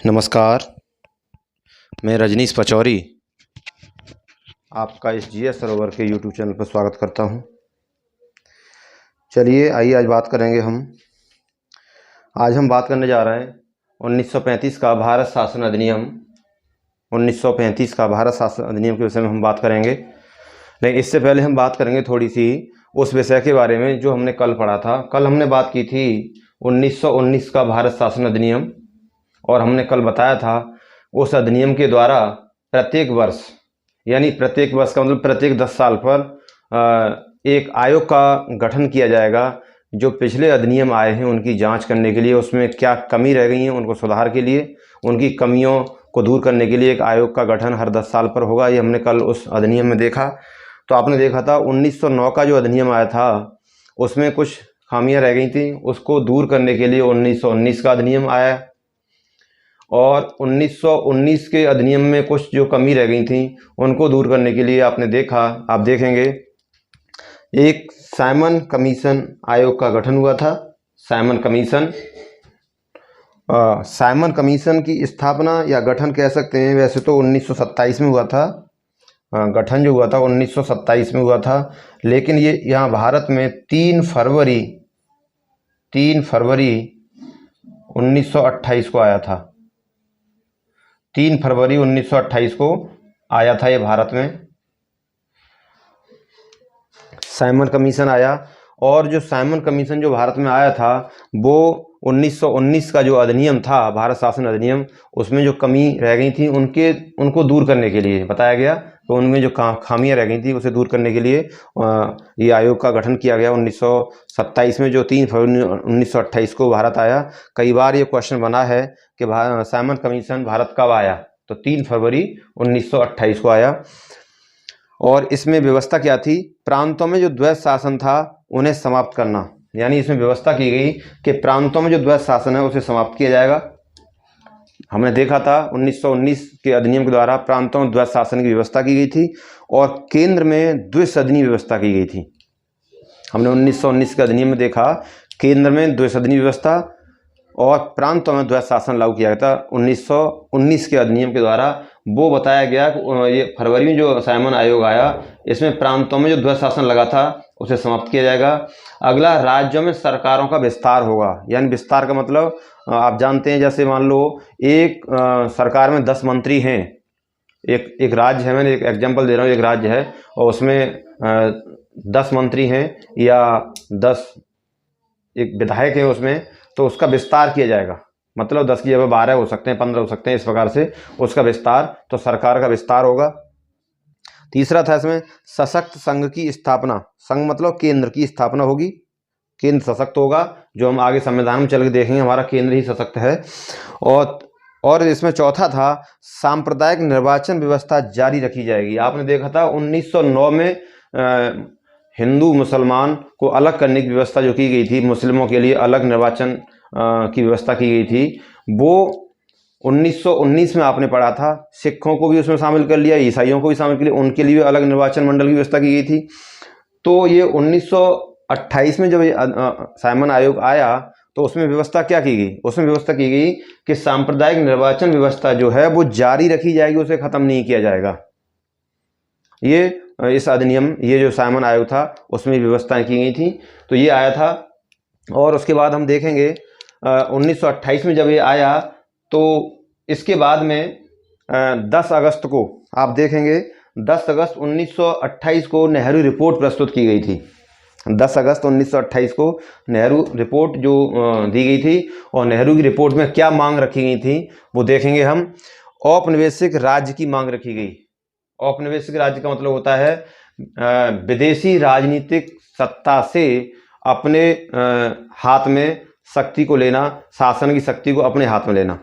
नमस्कार, मैं रजनीश पचौरी आपका इस जीएस सरोवर के यूट्यूब चैनल पर स्वागत करता हूं। चलिए आइए आज हम बात करने जा रहे हैं 1935 का भारत शासन अधिनियम। 1935 का भारत शासन अधिनियम के विषय में हम बात करेंगे, लेकिन इससे पहले हम बात करेंगे थोड़ी सी उस विषय के बारे में जो हमने कल पढ़ा था। कल हमने बात की थी 1919 का भारत शासन अधिनियम, और हमने कल बताया था उस अधिनियम के द्वारा प्रत्येक वर्ष, यानी प्रत्येक वर्ष का मतलब प्रत्येक 10 साल पर एक आयोग का गठन किया जाएगा जो पिछले अधिनियम आए हैं उनकी जांच करने के लिए, उसमें क्या कमी रह गई है उनको सुधार के लिए, उनकी कमियों को दूर करने के लिए एक आयोग का गठन हर 10 साल पर होगा। ये हमने कल उस अधिनियम में देखा। तो आपने देखा था 1909 का जो अधिनियम आया था उसमें कुछ खामियां रह गई थी, उसको दूर करने के लिए 1919 का अधिनियम आया, और 1919 के अधिनियम में कुछ जो कमी रह गई थी उनको दूर करने के लिए आपने देखा, आप देखेंगे एक साइमन कमीशन आयोग का गठन हुआ था। साइमन कमीशन की स्थापना या गठन कह सकते हैं, वैसे तो 1927 में हुआ था। गठन जो हुआ था 1927 में हुआ था, लेकिन ये यहाँ भारत में 3 फरवरी 1928 को आया था। 3 फरवरी 1928 को आया था ये भारत में साइमन कमीशन आया। और जो साइमन कमीशन जो भारत में आया था वो 1919 का जो अधिनियम था भारत शासन अधिनियम, उसमें जो कमी रह गई थी उनको दूर करने के लिए बताया गया। तो उनमें जो खामियां रह गई थी उसे दूर करने के लिए ये आयोग का गठन किया गया 1927 में, जो 3 फरवरी 1928 को भारत आया। कई बार ये क्वेश्चन बना है कि साइमन कमीशन भारत कब आया, तो 3 फरवरी 1928 को आया। और इसमें व्यवस्था क्या थी? प्रांतों में जो द्वैध शासन था उन्हें समाप्त करना, यानी इसमें व्यवस्था की गई कि प्रांतों में जो द्वैध शासन है उसे समाप्त किया जाएगा। हमने देखा था 1919 के अधिनियम के द्वारा प्रांतों में द्वैध शासन की व्यवस्था की गई थी और केंद्र में द्विसदनीय व्यवस्था की गई थी। हमने 1919 के अधिनियम में देखा केंद्र में द्विसदनीय व्यवस्था और प्रांतों में द्वैध शासन लागू किया गया था 1919 के अधिनियम के द्वारा। वो बताया गया कि ये फरवरी में जो साइमन आयोग आया इसमें प्रांतों में जो द्वैध शासन लगा था उसे समाप्त किया जाएगा। अगला, राज्यों में सरकारों का विस्तार होगा, यानी विस्तार का मतलब आप जानते हैं, जैसे मान लो एक सरकार में 10 मंत्री हैं, एक राज्य है, मैंने एक एग्जाम्पल दे रहा हूँ, एक राज्य है और उसमें 10 मंत्री हैं या 10 एक विधायक है उसमें, तो उसका विस्तार किया जाएगा। मतलब 10 की जगह 12 हो सकते हैं, 15 हो सकते हैं, इस प्रकार से उसका विस्तार, तो सरकार का विस्तार होगा। तीसरा था इसमें सशक्त संघ की स्थापना। संघ मतलब केंद्र की स्थापना होगी, केंद्र सशक्त होगा, जो हम आगे संविधान में चल के देखेंगे हमारा केंद्र ही सशक्त है। और इसमें चौथा था सांप्रदायिक निर्वाचन व्यवस्था जारी रखी जाएगी। आपने देखा था 1909 में हिंदू मुसलमान को अलग करने की व्यवस्था जो की गई थी, मुस्लिमों के लिए अलग निर्वाचन की व्यवस्था की गई थी, वो 1919 में आपने पढ़ा था। सिखों को भी उसमें शामिल कर लिया, ईसाइयों को भी शामिल कर लिया, उनके लिए अलग निर्वाचन मंडल की व्यवस्था की गई थी। तो ये 1928 में जब साइमन आयोग आया तो उसमें व्यवस्था क्या की गई? उसमें व्यवस्था की गई कि सांप्रदायिक निर्वाचन व्यवस्था जो है वो जारी रखी जाएगी, उसे खत्म नहीं किया जाएगा। ये इस अधिनियम, ये जो साइमन आयोग था उसमें व्यवस्थाएं की गई थी, तो ये आया था। और उसके बाद हम देखेंगे 1928 में जब ये आया तो इसके बाद में 10 अगस्त को आप देखेंगे 10 अगस्त 1928 को नेहरू रिपोर्ट प्रस्तुत की गई थी। 10 अगस्त 1928 को नेहरू रिपोर्ट जो दी गई थी, और नेहरू की रिपोर्ट में क्या मांग रखी गई थी वो देखेंगे हम। औपनिवेशिक राज्य की मांग रखी गई। औपनिवेशिक राज्य का मतलब होता है विदेशी राजनीतिक सत्ता से अपने हाथ में शक्ति को लेना, शासन की शक्ति को अपने हाथ में लेना।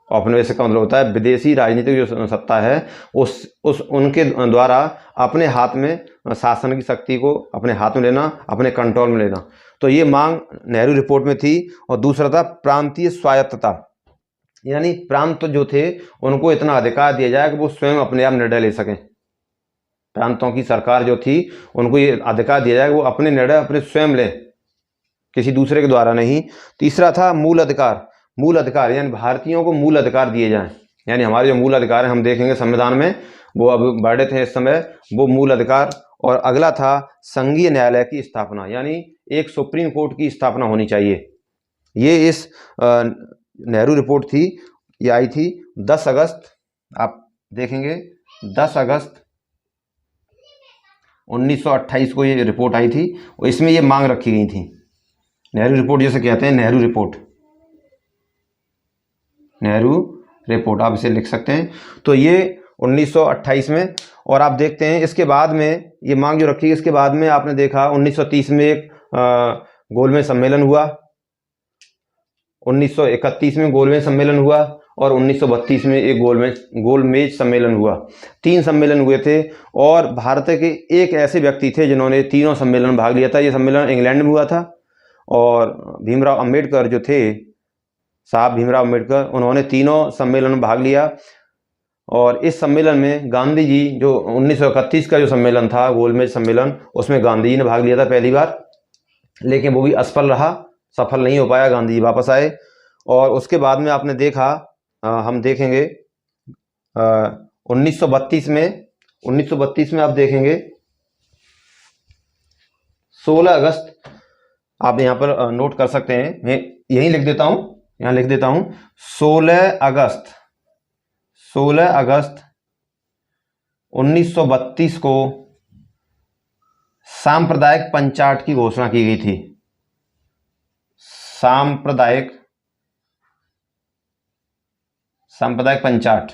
औपनिवेशिक का मतलब होता है विदेशी राजनीतिक जो सत्ता है उनके द्वारा अपने हाथ में शासन की शक्ति को अपने हाथ में लेना, अपने कंट्रोल में लेना। तो ये मांग नेहरू रिपोर्ट में थी। और दूसरा था प्रांतीय स्वायत्तता, यानी प्रांत जो थे उनको इतना अधिकार दिया जाए कि वो स्वयं अपने आप निर्णय ले सकें। प्रांतों की सरकार जो थी उनको ये अधिकार दिया जाए कि वो अपने निर्णय अपने स्वयं लें, किसी दूसरे के द्वारा नहीं। तीसरा था मूल अधिकार। मूल अधिकार, यानी भारतीयों को मूल अधिकार दिए जाएं, यानी हमारे जो मूल अधिकार हैं हम देखेंगे संविधान में, वो अब वर्णित है इस समय, वो मूल अधिकार। और अगला था संघीय न्यायालय की स्थापना, यानी एक सुप्रीम कोर्ट की स्थापना होनी चाहिए। ये इस नेहरू रिपोर्ट थी, ये आई थी 10 अगस्त, आप देखेंगे 10 अगस्त 1928 को ये रिपोर्ट आई थी, और इसमें ये मांग रखी गई थी। नेहरू रिपोर्ट जिसे कहते हैं, नेहरू रिपोर्ट, नेहरू रिपोर्ट आप इसे लिख सकते हैं। तो ये 1928 में, और आप देखते हैं इसके बाद में ये मांग जो रखी है, इसके बाद में आपने देखा 1930 में एक गोलमेज सम्मेलन हुआ, 1931 में गोलमेज सम्मेलन हुआ, और 1932 में एक गोलमेज सम्मेलन हुआ। 3 सम्मेलन हुए थे, और भारत के एक ऐसे व्यक्ति थे जिन्होंने तीनों सम्मेलन में भाग लिया था। ये सम्मेलन इंग्लैंड में हुआ था, और भीमराव अंबेडकर जो थे, साहब भीमराव अंबेडकर, उन्होंने तीनों सम्मेलन में भाग लिया। और इस सम्मेलन में गांधी जी, जो 1931 का जो सम्मेलन था गोलमेज सम्मेलन, उसमें गांधी जी ने भाग लिया था पहली बार, लेकिन वो भी असफल रहा, सफल नहीं हो पाया, गांधी जी वापस आए। और उसके बाद में आपने देखा, हम देखेंगे 1932 में आप देखेंगे 16 अगस्त, आप यहाँ पर नोट कर सकते हैं, मैं यहीं लिख देता हूँ, यहाँ लिख देता हूँ 16 अगस्त 1932 को सांप्रदायिक पंचायत की घोषणा की गई थी। सांप्रदायिक पंचायत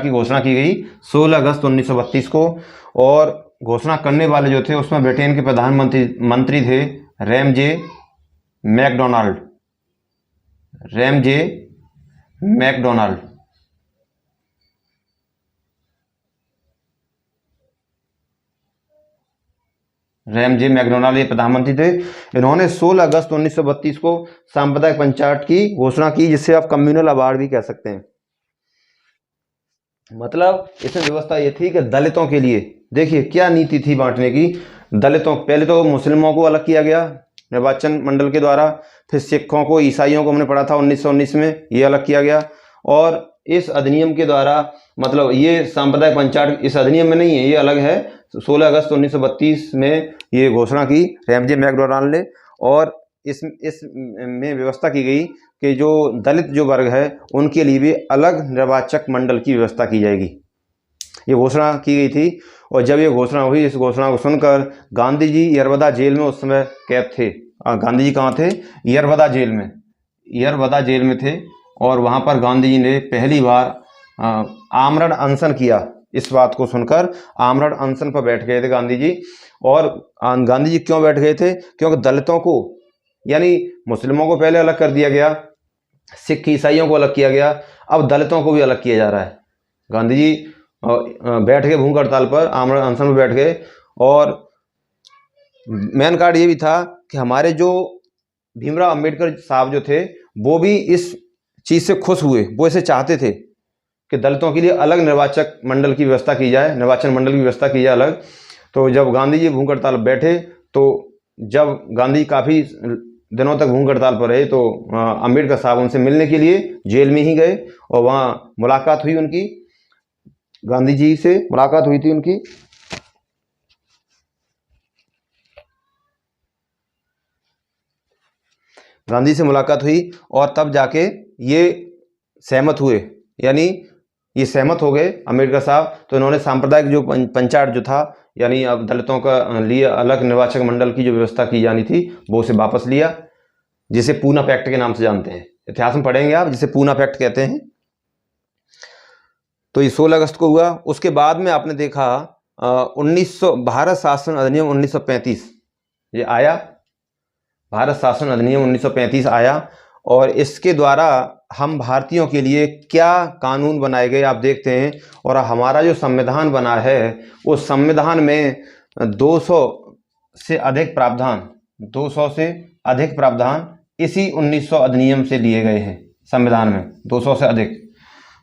की घोषणा की गई 16 अगस्त 1932 को। और घोषणा करने वाले जो थे उसमें ब्रिटेन के प्रधानमंत्री थे रैमजे मैकडोनाल्ड। रैमजे मैकडोनाल्ड ये प्रधानमंत्री थे। इन्होंने 16 अगस्त 1932 को सांप्रदायिक पंचायत की घोषणा की, जिसे आप कम्युनल अवार्ड भी कह सकते हैं। मतलब इसमें व्यवस्था ये थी कि दलितों के लिए, देखिए क्या नीति थी बांटने की। दलितों, पहले तो मुस्लिमों को अलग किया गया निर्वाचन मंडल के द्वारा, फिर सिखों को, ईसाइयों को हमने पढ़ा था 1919 में, ये अलग किया गया। और इस अधिनियम के द्वारा, मतलब ये सांप्रदायिक पंचायत इस अधिनियम में नहीं है, ये अलग है। 16 अगस्त 1932 में ये घोषणा की रैमजे मैकडोनाल्ड ने, और इस में व्यवस्था की गई कि जो दलित जो वर्ग है उनके लिए भी अलग निर्वाचक मंडल की व्यवस्था की जाएगी, ये घोषणा की गई थी। और जब ये घोषणा हुई, इस घोषणा को सुनकर गांधी जी यरवदा जेल में उस समय कैद थे। गांधी जी कहाँ थे? यरवदा जेल में थे। और वहाँ पर गांधी जी ने पहली बार आमरण अनशन किया। इस बात को सुनकर आमरण अनशन पर बैठ गए थे गांधी जी। और गांधी जी क्यों बैठ गए थे? क्योंकि दलितों को, यानी मुस्लिमों को पहले अलग कर दिया गया, सिख ईसाइयों को अलग किया गया, अब दलितों को भी अलग किया जा रहा है। गांधी जी बैठ गए भूख हड़ताल पर, आमरण अनशन में बैठ गए। और मेन कार्ड ये भी था कि हमारे जो भीमराव अंबेडकर साहब जो थे वो भी इस चीज़ से खुश हुए, वो इसे चाहते थे कि दलितों के लिए अलग निर्वाचक मंडल की व्यवस्था की जाए, निर्वाचन मंडल की व्यवस्था की जाए अलग। तो जब गांधी जी भूख हड़ताल बैठे, तो जब गांधी काफ़ी दिनों तक भूख हड़ताल पर रहे, तो अंबेडकर साहब उनसे मिलने के लिए जेल में ही गए, और वहाँ मुलाकात हुई उनकी, गांधी जी से मुलाकात हुई थी उनकी। गांधी से मुलाकात हुई, और तब जाके ये सहमत हुए, यानी ये सहमत हो गए अम्बेडकर साहब। तो इन्होंने सांप्रदायिक जो पंचायत जो था, यानी अब दलितों का लिए अलग निर्वाचक मंडल की जो व्यवस्था की जानी थी, वो उसे वापस लिया, जिसे पूना पैक्ट के नाम से जानते हैं, इतिहास में पढ़ेंगे आप, जिसे पूना पैक्ट कहते हैं। तो ये 16 अगस्त को हुआ। उसके बाद में आपने देखा 1900 भारत शासन अधिनियम 1935 ये आया, भारत शासन अधिनियम 1935 आया। और इसके द्वारा हम भारतीयों के लिए क्या कानून बनाए गए आप देखते हैं। और हमारा जो संविधान बना है, उस संविधान में 200 से अधिक प्रावधान इसी 1900 अधिनियम से लिए गए हैं संविधान में, 200 से अधिक।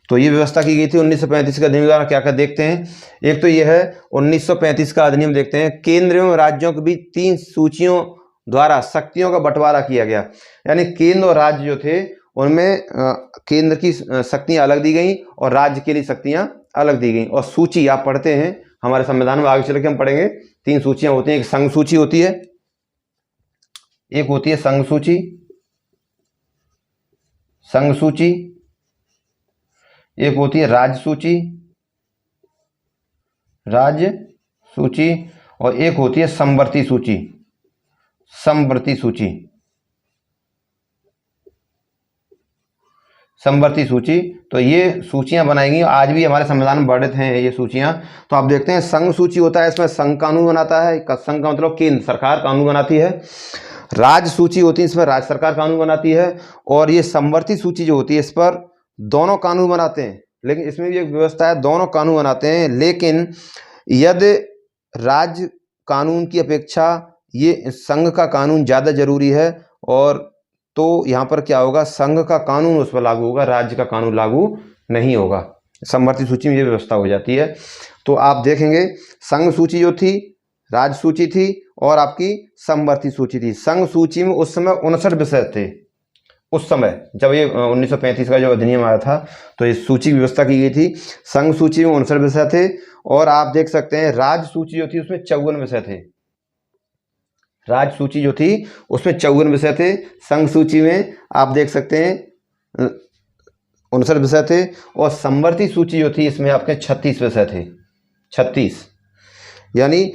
तो ये व्यवस्था की गई थी 1935 का अधिनियम द्वारा। क्या क्या देखते हैं, एक तो ये है 1935 का अधिनियम देखते हैं, केंद्र एवं राज्यों के बीच 3 सूचियों द्वारा शक्तियों का बंटवारा किया गया। यानी केंद्र और राज्य जो थे उनमें केंद्र की शक्तियां अलग दी गई और राज्य के लिए शक्तियां अलग दी गई। और सूची आप पढ़ते हैं हमारे संविधान में, आगे चल के हम पढ़ेंगे, 3 सूचियां होती हैं। एक संघ सूची होती है, एक होती है संघ सूची, संघ सूची, एक होती है राज्य सूची, राज्य सूची, और एक होती है समवर्ती सूची, समवर्ती सूची, समवर्ती सूची। तो ये सूचियां बनाई गई, आज भी हमारे संविधान में वर्णित हैं ये सूचियां। तो आप देखते हैं संघ सूची होता है, इसमें संघ कानून बनाता है, संघ का मतलब केंद्र सरकार कानून बनाती है। राज्य सूची होती है, इसमें राज्य सरकार कानून बनाती है। और ये समवर्ती सूची जो होती है इस पर दोनों कानून बनाते हैं, लेकिन इसमें भी एक व्यवस्था है, दोनों कानून बनाते हैं, लेकिन यदि राज्य कानून की अपेक्षा ये संघ का कानून ज़्यादा जरूरी है, और तो यहाँ पर क्या होगा, संघ का कानून उस पर लागू होगा, राज्य का कानून लागू नहीं होगा। समवर्ती सूची में ये व्यवस्था हो जाती है। तो आप देखेंगे संघ सूची जो थी, राज्य सूची थी और आपकी समवर्ती सूची थी। संघ सूची में उस समय 59 विषय थे। उस समय जब ये 1935 का जो अधिनियम आया था तो इस सूची की व्यवस्था की गई थी। संघ सूची में 59 विषय थे, और आप देख सकते हैं राज्य सूची जो थी उसमें 54 विषय थे। राज्य सूची जो थी उसमें 54 विषय थे। संघ सूची में आप देख सकते हैं 59 विषय थे, और समवर्ती सूची जो थी इसमें आपके 36 विषय थे। 36 यानी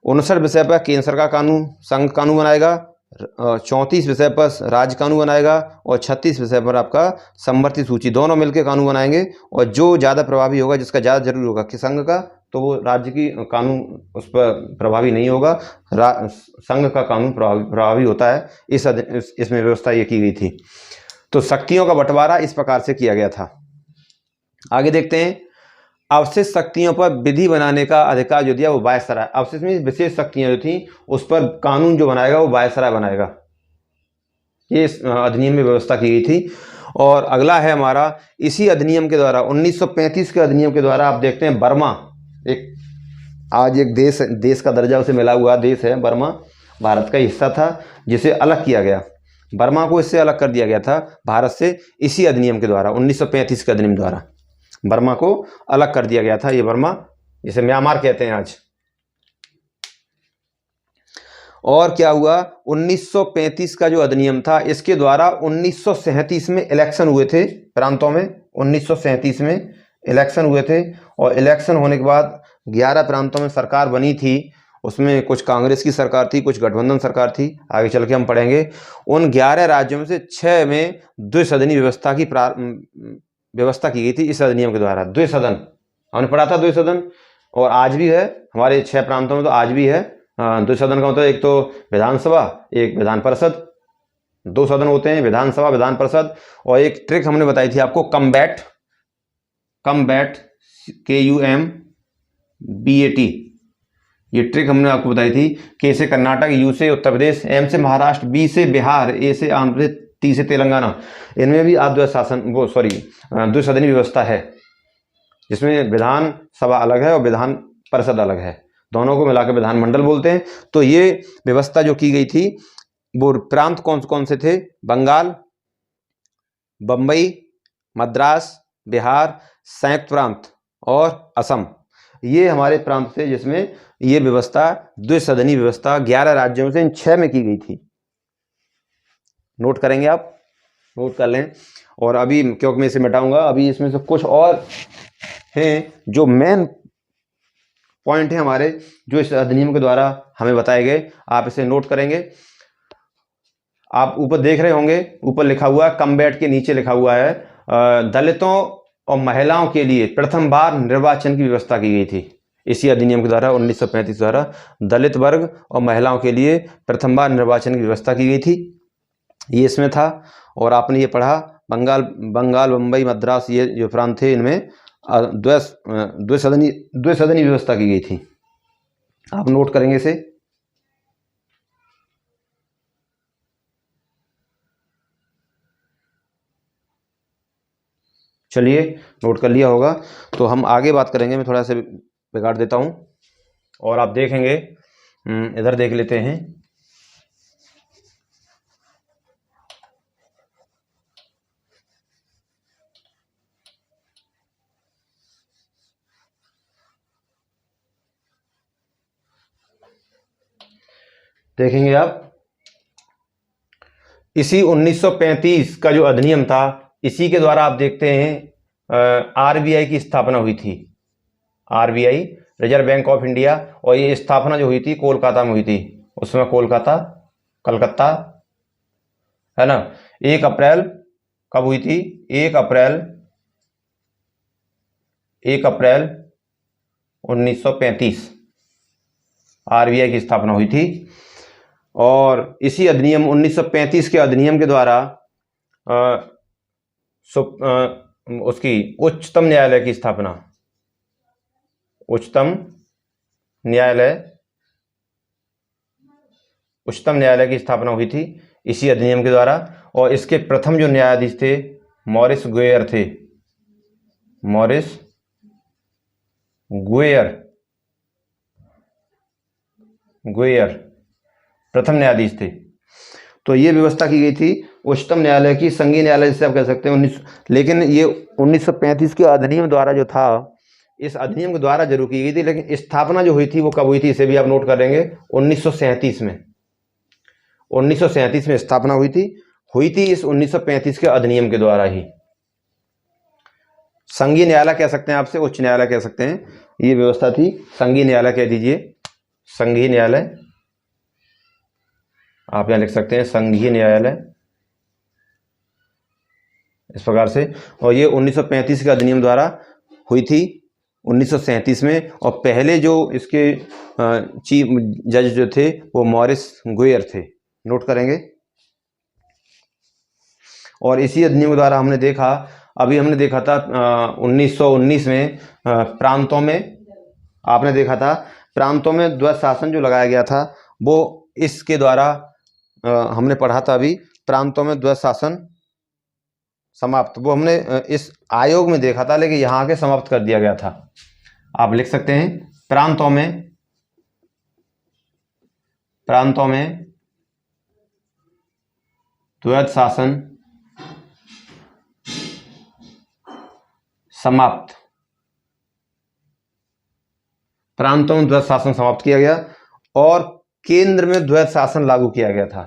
59 विषय पर केंद्र सरकार कानून संघ कानून बनाएगा, 34 विषय पर राज्य कानून बनाएगा, और 36 विषय पर आपका समवर्ती सूची, दोनों मिलकर कानून बनाएंगे। और जो ज़्यादा प्रभावी होगा, जिसका ज़्यादा जरूरी होगा कि संघ का, तो वो राज्य की कानून उस पर प्रभावी नहीं होगा, संघ का कानून प्रभावी होता है। इसमें व्यवस्था ये की गई थी। तो शक्तियों का बंटवारा इस प्रकार से किया गया था। आगे देखते हैं, अवशिष्ट शक्तियों पर विधि बनाने का अधिकार जो दिया वो वायसराय। अवशिष्ट में विशेष शक्तियां जो थी उस पर कानून जो बनाएगा वो वायसराय बनाएगा। ये अधिनियम में व्यवस्था की गई थी। और अगला है हमारा, इसी अधिनियम के द्वारा 1935 के अधिनियम के द्वारा आप देखते हैं बर्मा, एक आज एक देश का दर्जा उसे मिला हुआ देश है। बर्मा भारत का हिस्सा था जिसे अलग किया गया, बर्मा को इससे अलग कर दिया गया था भारत से, इसी अधिनियम के द्वारा 1935 के अधिनियम द्वारा बर्मा को अलग कर दिया गया था। ये बर्मा जिसे म्यांमार कहते हैं आज। और क्या हुआ, 1935 का जो अधिनियम था इसके द्वारा 1937 में इलेक्शन हुए थे प्रांतों में। 1937 में इलेक्शन हुए थे, और इलेक्शन होने के बाद 11 प्रांतों में सरकार बनी थी। उसमें कुछ कांग्रेस की सरकार थी, कुछ गठबंधन सरकार थी, आगे चल के हम पढ़ेंगे। उन 11 राज्यों में से 6 में द्विसदनी व्यवस्था की व्यवस्था की गई थी इस अधिनियम के द्वारा। द्विसदन हमने पढ़ा था, द्विसदन, और आज भी है हमारे 6 प्रांतों में, तो आज भी है। द्विसदन का मतलब एक तो विधानसभा, एक विधान परिषद, 2 सदन होते हैं, विधानसभा विधान परिषद। और एक ट्रिक हमने बताई थी आपको, कम्बैट, KUMBAT, ये ट्रिक हमने आपको बताई थी। K से कर्नाटक, U से उत्तर प्रदेश, M से महाराष्ट्र, B से बिहार, A से आंध्र प्रदेश, T से तेलंगाना। इनमें भी द्विसदनी व्यवस्था है, जिसमें विधान सभा अलग है और विधान परिषद अलग है, दोनों को मिलाकर विधानमंडल बोलते हैं। तो ये व्यवस्था जो की गई थी वो प्रांत कौन कौन से थे, बंगाल, बम्बई, मद्रास, बिहार, संयुक्त प्रांत और असम, ये हमारे प्रांत थे जिसमें ये व्यवस्था, द्विसदनी व्यवस्था 11 राज्यों में से इन 6 में की गई थी। नोट करेंगे आप, नोट कर लें। और अभी क्योंकि मैं इसे मिटाऊंगा, अभी इसमें से कुछ और हैं जो मेन पॉइंट हैं हमारे, जो इस अधिनियम के द्वारा हमें बताए गए, आप इसे नोट करेंगे। आप ऊपर देख रहे होंगे, ऊपर लिखा हुआ है, कम्बैट के नीचे लिखा हुआ है दलितों और महिलाओं के लिए प्रथम बार निर्वाचन की व्यवस्था की गई थी इसी अधिनियम के द्वारा 1935 द्वारा। दलित वर्ग और महिलाओं के लिए प्रथम बार निर्वाचन की व्यवस्था की गई थी, ये इसमें था। और आपने ये पढ़ा, बंगाल, बम्बई, मद्रास, ये जो प्रांत थे इनमें द्विसदनी व्यवस्था की गई थी। आप नोट करेंगे इसे। चलिए, नोट कर लिया होगा, तो हम आगे बात करेंगे। मैं थोड़ा सा बिगाड़ देता हूं और आप देखेंगे, इधर देख लेते हैं। देखेंगे आप, इसी 1935 का जो अधिनियम था, इसी के द्वारा आप देखते हैं आरबीआई की स्थापना हुई थी। RBI, reserve bank of India, और ये स्थापना जो हुई थी कोलकाता में हुई थी। उसमें कोलकाता, कलकत्ता, है ना। 1 अप्रैल कब हुई थी? 1 अप्रैल 1935 आरबीआई की स्थापना हुई थी। और इसी अधिनियम 1935 के अधिनियम के द्वारा उसकी उच्चतम न्यायालय की स्थापना, उच्चतम न्यायालय की स्थापना हुई थी इसी अधिनियम के द्वारा। और इसके प्रथम जो न्यायाधीश थे मॉरिस गुएयर थे। मॉरिस गुएयर प्रथम न्यायाधीश थे। तो ये व्यवस्था की गई थी उच्चतम न्यायालय की, संघीय न्यायालय जिसे आप कह सकते हैं। लेकिन ये 1935 के अधिनियम द्वारा जो था, इस अधिनियम के द्वारा जरूर की गई थी, लेकिन स्थापना जो हुई थी वो कब हुई थी, इसे भी आप नोट कर लेंगे, 1937 में। 1937 में स्थापना हुई थी इस 1935 के अधिनियम के द्वारा ही। संघीय न्यायालय कह सकते हैं आपसे, उच्च न्यायालय कह सकते हैं, ये व्यवस्था थी। संघीय न्यायालय कह दीजिए, संघीय न्यायालय आप यहां लिख सकते हैं, संघीय न्यायालय, इस प्रकार से। और ये 1935 के अधिनियम द्वारा हुई थी 1937 में। और पहले जो इसके चीफ जज जो थे वो मॉरिस गुएयर थे, नोट करेंगे। और इसी अधिनियम के द्वारा हमने देखा, अभी हमने देखा था 1919 में प्रांतों में, आपने देखा था प्रांतों में द्वैध शासन जो लगाया गया था, वो इसके द्वारा हमने पढ़ा था अभी, प्रांतों में द्वैध शासन समाप्त, वो हमने इस आयोग में देखा था, लेकिन यहाँ के समाप्त कर दिया गया था। आप लिख सकते हैं प्रांतों में द्वैध शासन समाप्त, प्रांतों में द्वैध शासन समाप्त किया गया और केंद्र में द्वैध शासन लागू किया गया था।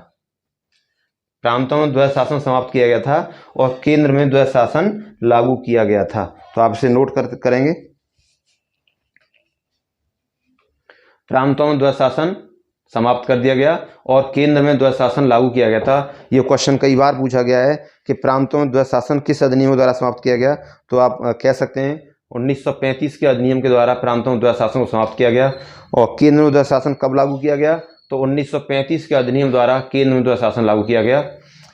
प्रांतों में द्वैध शासन समाप्त किया गया था और केंद्र में द्वैध शासन लागू किया गया था। तो आप इसे नोट करेंगे, प्रांतों में द्वैध शासन समाप्त कर दिया गया और केंद्र में द्वैध शासन लागू किया गया था। ये क्वेश्चन कई बार पूछा गया है कि प्रांतों में द्वैध शासन किस अधिनियम द्वारा समाप्त किया गया, तो आप कह सकते हैं 1935 के अधिनियम के द्वारा प्रांतों में द्वैध शासन को समाप्त किया गया। और केंद्र में द्वैध शासन कब लागू किया गया, तो 1935 के अधिनियम द्वारा केंद्र में द्वैध शासन लागू किया गया।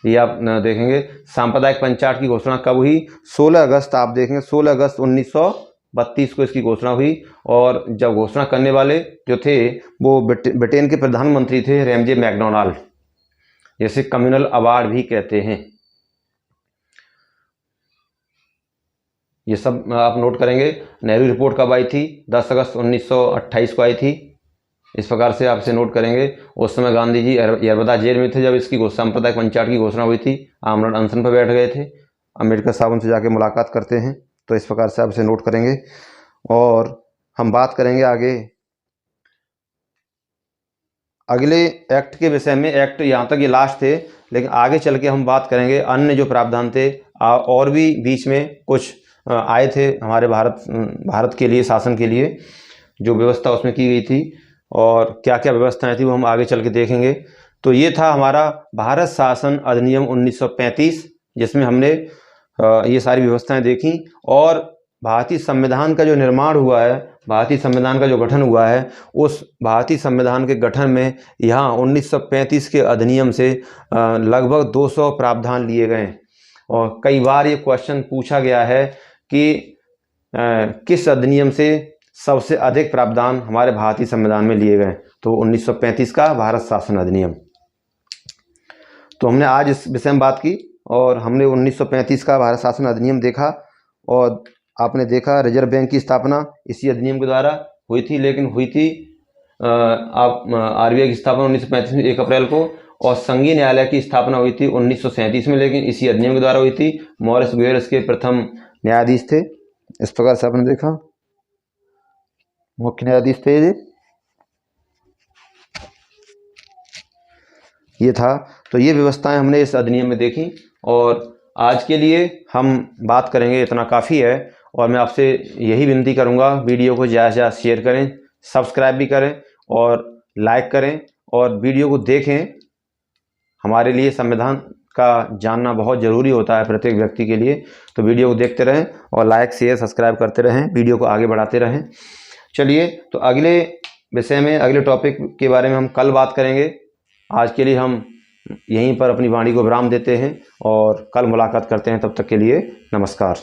ये आप देखेंगे। सांप्रदायिक पंचायत की घोषणा कब हुई, 16 अगस्त, आप देखेंगे 16 अगस्त 1932 को इसकी घोषणा हुई। और जब घोषणा करने वाले जो थे वो ब्रिटेन के प्रधानमंत्री थे रैमजे मैकडोनाल्ड, जैसे कम्युनल अवार्ड भी कहते हैं। ये सब आप नोट करेंगे। नेहरू रिपोर्ट कब आई थी, 10 अगस्त 1928 को आई थी। इस प्रकार से आप इसे नोट करेंगे। उस समय गांधी जी यरबदा जेल में थे जब इसकी सांप्रदायिक पंचायत की घोषणा हुई थी। आमरण अनशन पर बैठ गए थे। अम्बेडकर साहब उनसे जाके मुलाकात करते हैं। तो इस प्रकार से आप इसे नोट करेंगे। और हम बात करेंगे आगे अगले एक्ट के विषय में। एक्ट यहाँ तक ये लास्ट थे, लेकिन आगे चल के हम बात करेंगे अन्य जो प्रावधान थे। और भी बीच में कुछ आए थे हमारे भारत के लिए, शासन के लिए जो व्यवस्था उसमें की गई थी और क्या क्या व्यवस्थाएं थी वो हम आगे चल के देखेंगे। तो ये था हमारा भारत शासन अधिनियम 1935, जिसमें हमने ये सारी व्यवस्थाएं देखी। और भारतीय संविधान का जो निर्माण हुआ है, भारतीय संविधान का जो गठन हुआ है, उस भारतीय संविधान के गठन में यहाँ 1935 के अधिनियम से लगभग 200 प्रावधान लिए गए। और कई बार ये क्वेश्चन पूछा गया है कि किस अधिनियम से सबसे अधिक प्रावधान हमारे भारतीय संविधान में लिए गए, तो 1935 का भारत शासन अधिनियम। तो हमने आज इस विषय में बात की और हमने 1935 का भारत शासन अधिनियम देखा। और आपने देखा रिजर्व बैंक की स्थापना इसी अधिनियम के द्वारा हुई थी, लेकिन हुई थी आरबीआई की स्थापना 1935 में 1 अप्रैल को। और संघीय न्यायालय की स्थापना हुई थी 1937 में, लेकिन इसी अधिनियम के द्वारा हुई थी। मॉरिस गुएयर इसके प्रथम न्यायाधीश थे। इस प्रकार से आपने देखा, मुख्य न्यायाधीश थे ये। ये था। तो ये व्यवस्थाएं हमने इस अधिनियम में देखी और आज के लिए हम बात करेंगे, इतना काफ़ी है। और मैं आपसे यही विनती करूंगा, वीडियो को ज़्यादा से ज़्यादा शेयर करें, सब्सक्राइब भी करें और लाइक करें और वीडियो को देखें। हमारे लिए संविधान का जानना बहुत ज़रूरी होता है प्रत्येक व्यक्ति के लिए। तो वीडियो को देखते रहें और लाइक शेयर सब्सक्राइब करते रहें, वीडियो को आगे बढ़ाते रहें। चलिए, तो अगले विषय में, अगले टॉपिक के बारे में हम कल बात करेंगे। आज के लिए हम यहीं पर अपनी वाणी को विराम देते हैं और कल मुलाकात करते हैं। तब तक के लिए नमस्कार।